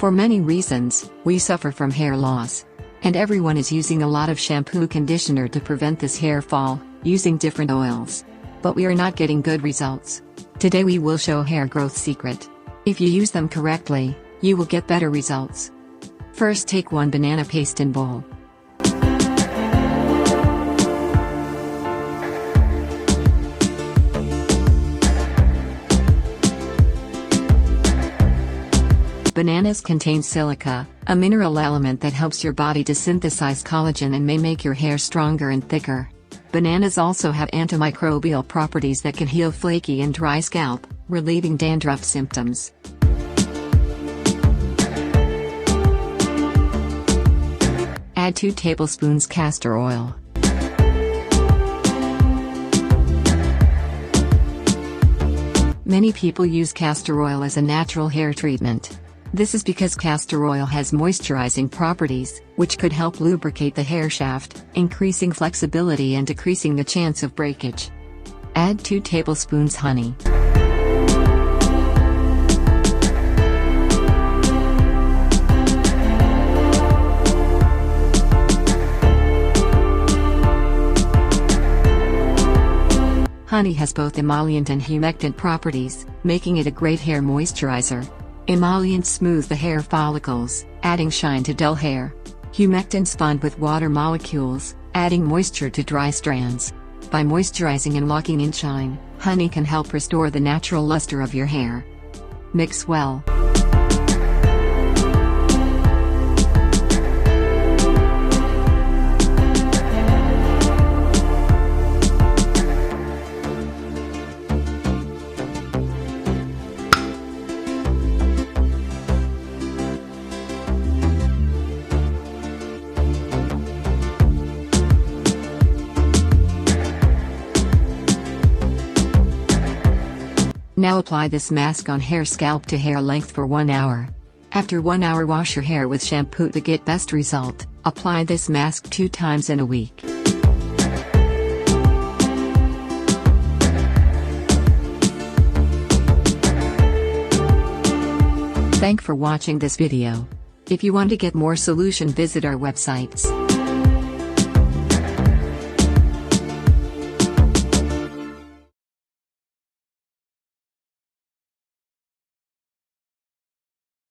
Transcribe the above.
For many reasons, we suffer from hair loss. And everyone is using a lot of shampoo conditioner to prevent this hair fall, using different oils. But we are not getting good results. Today we will show hair growth secret. If you use them correctly, you will get better results. First, take 1 banana paste in bowl. Bananas contain silica, a mineral element that helps your body to synthesize collagen and may make your hair stronger and thicker. Bananas also have antimicrobial properties that can heal flaky and dry scalp, relieving dandruff symptoms. Add 2 tablespoons castor oil. Many people use castor oil as a natural hair treatment. This is because castor oil has moisturizing properties, which could help lubricate the hair shaft, increasing flexibility and decreasing the chance of breakage. Add 2 tablespoons honey. Honey has both emollient and humectant properties, making it a great hair moisturizer. Emollients smooth the hair follicles, adding shine to dull hair. Humectants bond with water molecules, adding moisture to dry strands. By moisturizing and locking in shine, honey can help restore the natural luster of your hair. Mix well. Now apply this mask on hair scalp to hair length for 1 hour. After 1 hour, wash your hair with shampoo to get best result. Apply this mask 2 times in a week. Thanks for watching this video. If you want to get more solution, visit our websites.